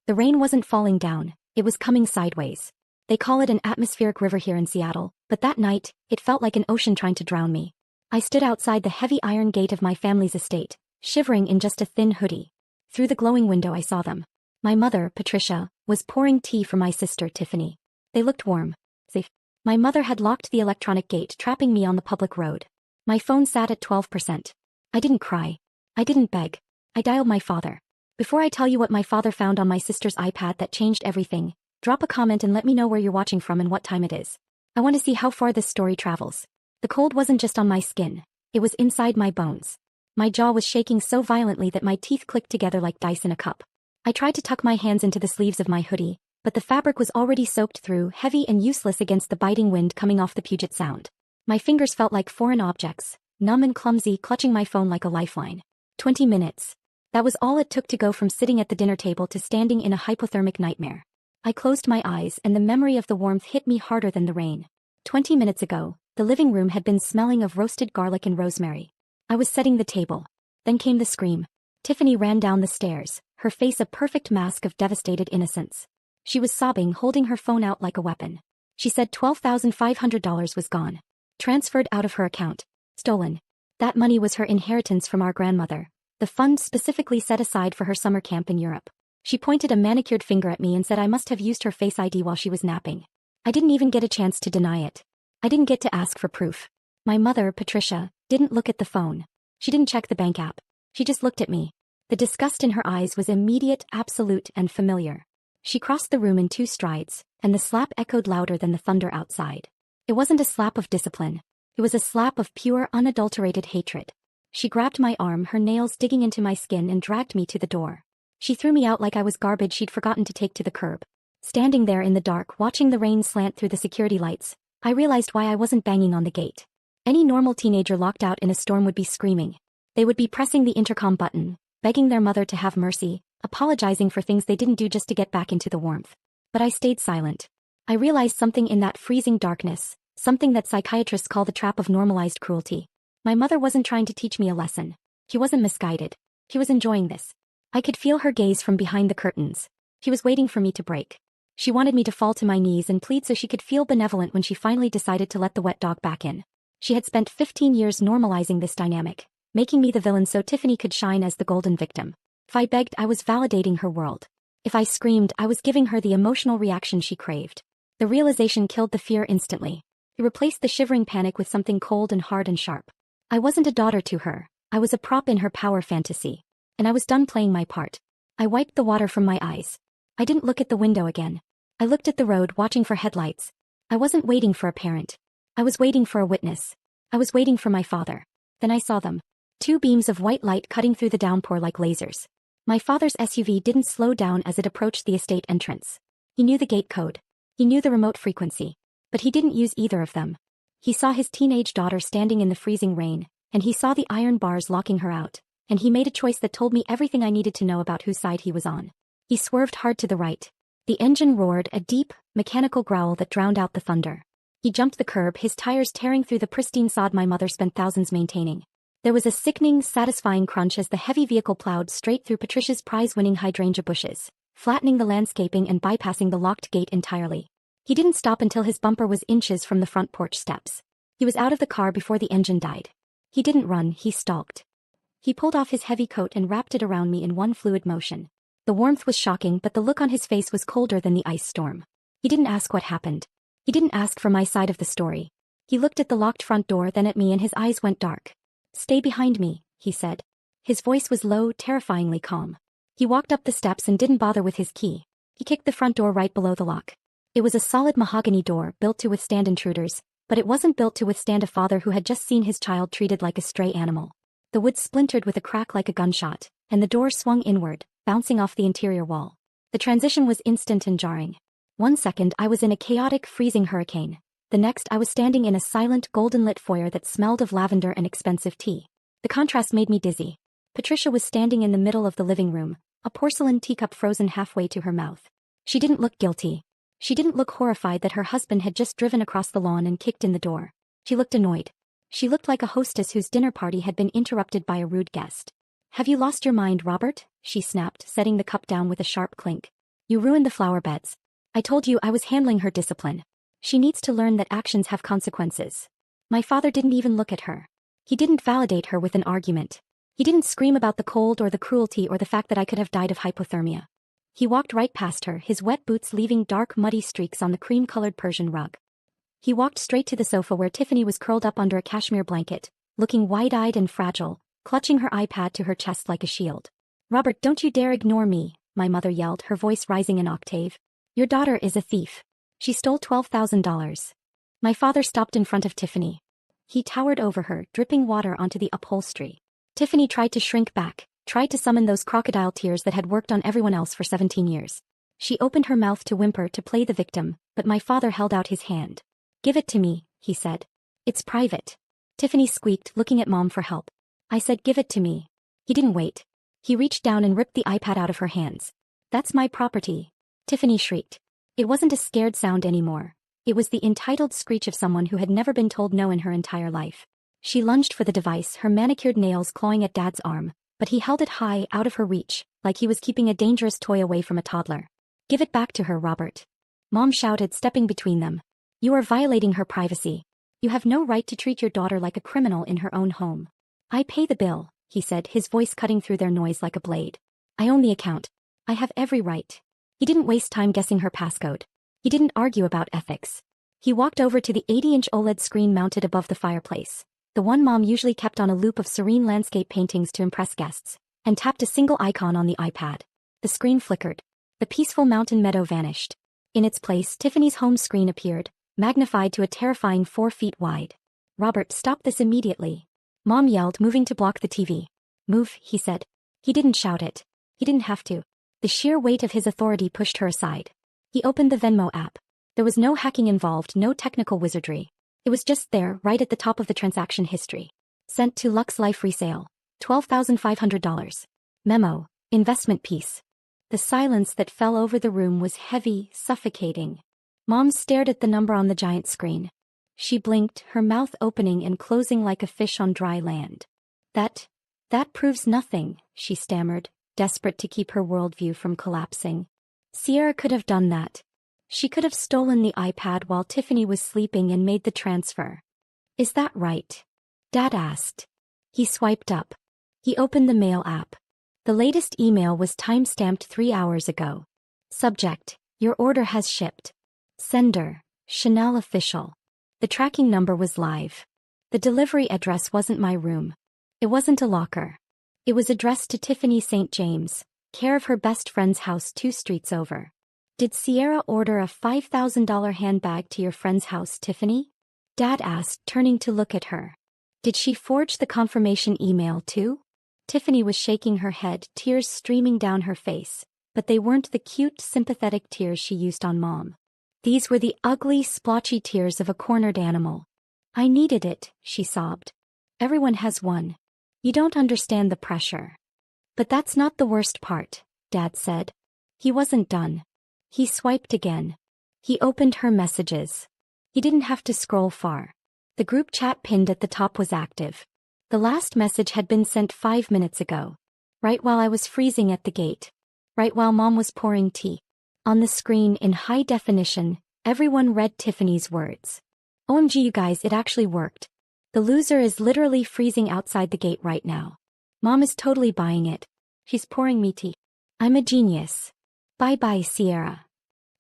The rain wasn't falling down, it was coming sideways. They call it an atmospheric river here in Seattle, but that night, it felt like an ocean trying to drown me. I stood outside the heavy iron gate of my family's estate, shivering in just a thin hoodie. Through the glowing window I saw them. My mother, Patricia, was pouring tea for my sister, Tiffany. They looked warm. Safe. My mother had locked the electronic gate, trapping me on the public road. My phone sat at 12%. I didn't cry. I didn't beg. I dialed my father. Before I tell you what my father found on my sister's iPad that changed everything, drop a comment and let me know where you're watching from and what time it is. I want to see how far this story travels. The cold wasn't just on my skin, it was inside my bones. My jaw was shaking so violently that my teeth clicked together like dice in a cup. I tried to tuck my hands into the sleeves of my hoodie, but the fabric was already soaked through, heavy and useless against the biting wind coming off the Puget Sound. My fingers felt like foreign objects, numb and clumsy, clutching my phone like a lifeline. 20 minutes. That was all it took to go from sitting at the dinner table to standing in a hypothermic nightmare. I closed my eyes and the memory of the warmth hit me harder than the rain. 20 minutes ago, the living room had been smelling of roasted garlic and rosemary. I was setting the table. Then came the scream. Tiffany ran down the stairs, her face a perfect mask of devastated innocence. She was sobbing, holding her phone out like a weapon. She said $12,500 was gone. Transferred out of her account. Stolen. That money was her inheritance from our grandmother, the fund specifically set aside for her summer camp in Europe. She pointed a manicured finger at me and said I must have used her Face ID while she was napping. I didn't even get a chance to deny it. I didn't get to ask for proof. My mother, Patricia, didn't look at the phone. She didn't check the bank app. She just looked at me. The disgust in her eyes was immediate, absolute, and familiar. She crossed the room in 2 strides, and the slap echoed louder than the thunder outside. It wasn't a slap of discipline. It was a slap of pure, unadulterated hatred. She grabbed my arm, her nails digging into my skin, and dragged me to the door. She threw me out like I was garbage she'd forgotten to take to the curb. Standing there in the dark, watching the rain slant through the security lights, I realized why I wasn't banging on the gate. Any normal teenager locked out in a storm would be screaming. They would be pressing the intercom button, begging their mother to have mercy, apologizing for things they didn't do just to get back into the warmth. But I stayed silent. I realized something in that freezing darkness, something that psychiatrists call the trap of normalized cruelty. My mother wasn't trying to teach me a lesson. She wasn't misguided. She was enjoying this. I could feel her gaze from behind the curtains. She was waiting for me to break. She wanted me to fall to my knees and plead so she could feel benevolent when she finally decided to let the wet dog back in. She had spent 15 years normalizing this dynamic, making me the villain so Tiffany could shine as the golden victim. If I begged, I was validating her world. If I screamed, I was giving her the emotional reaction she craved. The realization killed the fear instantly. It replaced the shivering panic with something cold and hard and sharp. I wasn't a daughter to her. I was a prop in her power fantasy. And I was done playing my part. I wiped the water from my eyes. I didn't look at the window again. I looked at the road, watching for headlights. I wasn't waiting for a parent. I was waiting for a witness. I was waiting for my father. Then I saw them. 2 beams of white light cutting through the downpour like lasers. My father's SUV didn't slow down as it approached the estate entrance. He knew the gate code. He knew the remote frequency. But he didn't use either of them. He saw his teenage daughter standing in the freezing rain, and he saw the iron bars locking her out, and he made a choice that told me everything I needed to know about whose side he was on. He swerved hard to the right. The engine roared, a deep, mechanical growl that drowned out the thunder. He jumped the curb, his tires tearing through the pristine sod my mother spent thousands maintaining. There was a sickening, satisfying crunch as the heavy vehicle plowed straight through Patricia's prize-winning hydrangea bushes, flattening the landscaping and bypassing the locked gate entirely. He didn't stop until his bumper was inches from the front porch steps. He was out of the car before the engine died. He didn't run, he stalked. He pulled off his heavy coat and wrapped it around me in one fluid motion. The warmth was shocking, but the look on his face was colder than the ice storm. He didn't ask what happened. He didn't ask for my side of the story. He looked at the locked front door, then at me, and his eyes went dark. "Stay behind me," he said. His voice was low, terrifyingly calm. He walked up the steps and didn't bother with his key. He kicked the front door right below the lock. It was a solid mahogany door built to withstand intruders, but it wasn't built to withstand a father who had just seen his child treated like a stray animal. The wood splintered with a crack like a gunshot, and the door swung inward, bouncing off the interior wall. The transition was instant and jarring. One second I was in a chaotic, freezing hurricane. The next I was standing in a silent, golden-lit foyer that smelled of lavender and expensive tea. The contrast made me dizzy. Patricia was standing in the middle of the living room, a porcelain teacup frozen halfway to her mouth. She didn't look guilty. She didn't look horrified that her husband had just driven across the lawn and kicked in the door. She looked annoyed. She looked like a hostess whose dinner party had been interrupted by a rude guest. "Have you lost your mind, Robert?" she snapped, setting the cup down with a sharp clink. You ruined the flower beds. I told you I was handling her discipline. She needs to learn that actions have consequences. My father didn't even look at her. He didn't validate her with an argument. He didn't scream about the cold or the cruelty or the fact that I could have died of hypothermia. He walked right past her, his wet boots leaving dark muddy streaks on the cream-colored Persian rug. He walked straight to the sofa where Tiffany was curled up under a cashmere blanket, looking wide-eyed and fragile, clutching her iPad to her chest like a shield. "Robert, don't you dare ignore me," my mother yelled, her voice rising an octave. "Your daughter is a thief. She stole $12,000. My father stopped in front of Tiffany. He towered over her, dripping water onto the upholstery. Tiffany tried to shrink back, tried to summon those crocodile tears that had worked on everyone else for 17 years. She opened her mouth to whimper to play the victim, but my father held out his hand. "Give it to me," he said. "It's private." Tiffany squeaked, looking at Mom for help. I said, "Give it to me." He didn't wait. He reached down and ripped the iPad out of her hands. "That's my property." Tiffany shrieked. It wasn't a scared sound anymore. It was the entitled screech of someone who had never been told no in her entire life. She lunged for the device, her manicured nails clawing at Dad's arm, but he held it high, out of her reach, like he was keeping a dangerous toy away from a toddler. "Give it back to her, Robert." Mom shouted, stepping between them. "You are violating her privacy. You have no right to treat your daughter like a criminal in her own home." "I pay the bill," he said, his voice cutting through their noise like a blade. "I own the account. I have every right." He didn't waste time guessing her passcode. He didn't argue about ethics. He walked over to the 80-inch OLED screen mounted above the fireplace, the one Mom usually kept on a loop of serene landscape paintings to impress guests, and tapped a single icon on the iPad. The screen flickered. The peaceful mountain meadow vanished. In its place, Tiffany's home screen appeared, magnified to a terrifying 4 feet wide. "Robert, stop this immediately." Mom yelled, moving to block the TV. "Move," he said. He didn't shout it. He didn't have to. The sheer weight of his authority pushed her aside. He opened the Venmo app. There was no hacking involved, no technical wizardry. It was just there, right at the top of the transaction history. Sent to Lux Life Resale. $12,500. Memo. Investment piece. The silence that fell over the room was heavy, suffocating. Mom stared at the number on the giant screen. She blinked, her mouth opening and closing like a fish on dry land. That proves nothing," she stammered, desperate to keep her worldview from collapsing. Sierra could have done that. She could have stolen the iPad while Tiffany was sleeping and made the transfer. "Is that right?" Dad asked. He swiped up. He opened the mail app. The latest email was time-stamped 3 hours ago. Subject: Your order has shipped. Sender: Chanel official. The tracking number was live. The delivery address wasn't my room. It wasn't a locker. It was addressed to Tiffany St. James, care of her best friend's house 2 streets over. "Did Sierra order a $5,000 handbag to your friend's house, Tiffany?" Dad asked, turning to look at her. "Did she forge the confirmation email too?" Tiffany was shaking her head, tears streaming down her face, but they weren't the cute, sympathetic tears she used on Mom. These were the ugly, splotchy tears of a cornered animal. "I needed it," she sobbed. "Everyone has one. You don't understand the pressure." "But that's not the worst part," Dad said. He wasn't done. He swiped again. He opened her messages. He didn't have to scroll far. The group chat pinned at the top was active. The last message had been sent 5 minutes ago. Right while I was freezing at the gate. Right while Mom was pouring tea. On the screen, in high definition, everyone read Tiffany's words. "OMG, you guys, it actually worked. The loser is literally freezing outside the gate right now. Mom is totally buying it. She's pouring me tea. I'm a genius. Bye-bye, Sierra."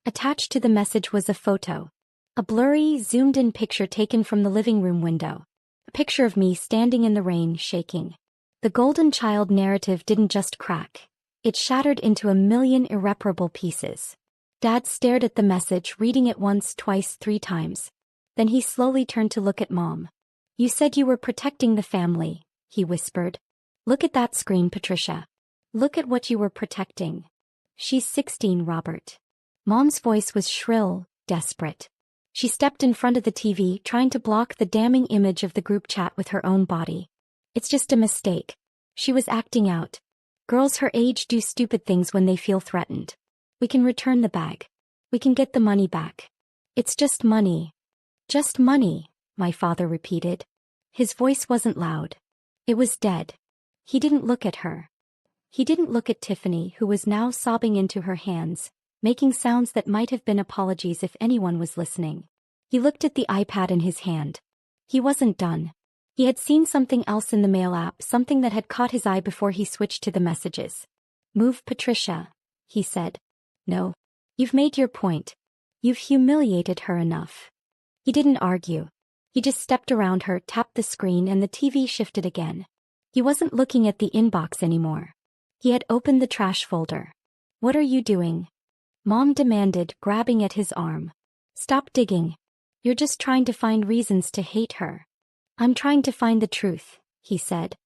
Attached to the message was a photo. A blurry, zoomed-in picture taken from the living room window. A picture of me standing in the rain, shaking. The golden child narrative didn't just crack. It shattered into a million irreparable pieces. Dad stared at the message, reading it once, twice, 3 times. Then he slowly turned to look at Mom. "You said you were protecting the family," he whispered. "Look at that screen, Patricia. Look at what you were protecting. She's 16, Robert." Mom's voice was shrill, desperate. She stepped in front of the TV, trying to block the damning image of the group chat with her own body. "It's just a mistake." She was acting out. Girls her age do stupid things when they feel threatened. "We can return the bag. We can get the money back. It's just money." "Just money," my father repeated. His voice wasn't loud. It was dead. He didn't look at her. He didn't look at Tiffany, who was now sobbing into her hands, making sounds that might have been apologies if anyone was listening. He looked at the iPad in his hand. He wasn't done. He had seen something else in the mail app, something that had caught his eye before he switched to the messages. "Move, Patricia," he said. "No. You've made your point. You've humiliated her enough." He didn't argue. He just stepped around her, tapped the screen, and the TV shifted again. He wasn't looking at the inbox anymore. He had opened the trash folder. "What are you doing?" Mom demanded, grabbing at his arm. "Stop digging. You're just trying to find reasons to hate her." "I'm trying to find the truth," he said.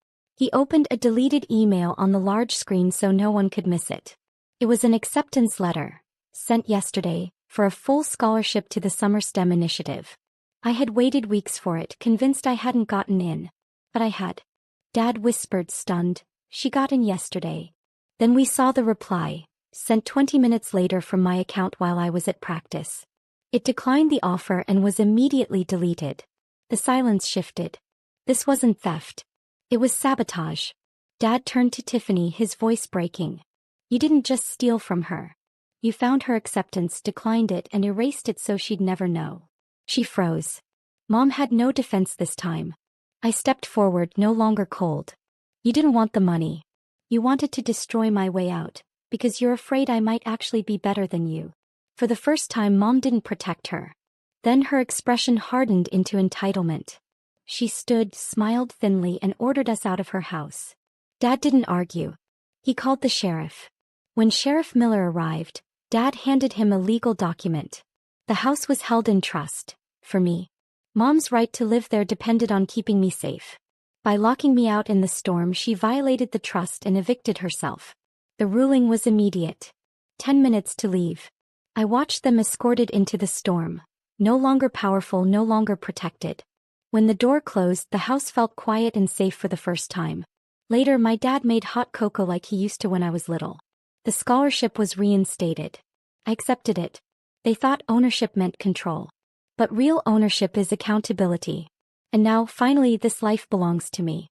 He opened a deleted email on the large screen so no one could miss it. It was an acceptance letter, sent yesterday, for a full scholarship to the Summer STEM initiative. I had waited weeks for it, convinced I hadn't gotten in. But I had. Dad whispered, stunned. "She got in yesterday." Then we saw the reply, sent 20 minutes later from my account while I was at practice. It declined the offer and was immediately deleted. The silence shifted. This wasn't theft. It was sabotage. Dad turned to Tiffany, his voice breaking. "You didn't just steal from her. You found her acceptance, declined it, and erased it so she'd never know." She froze. Mom had no defense this time. I stepped forward, no longer cold. "You didn't want the money. You wanted to destroy my way out, because you're afraid I might actually be better than you." For the first time, Mom didn't protect her. Then her expression hardened into entitlement. She stood, smiled thinly, and ordered us out of her house. Dad didn't argue. He called the sheriff. When Sheriff Miller arrived, Dad handed him a legal document. The house was held in trust, for me. Mom's right to live there depended on keeping me safe. By locking me out in the storm, she violated the trust and evicted herself. The ruling was immediate. 10 minutes to leave. I watched them escorted into the storm. No longer powerful, no longer protected. When the door closed, the house felt quiet and safe for the first time. Later, my dad made hot cocoa like he used to when I was little. The scholarship was reinstated. I accepted it. They thought ownership meant control. But real ownership is accountability. And now, finally, this life belongs to me.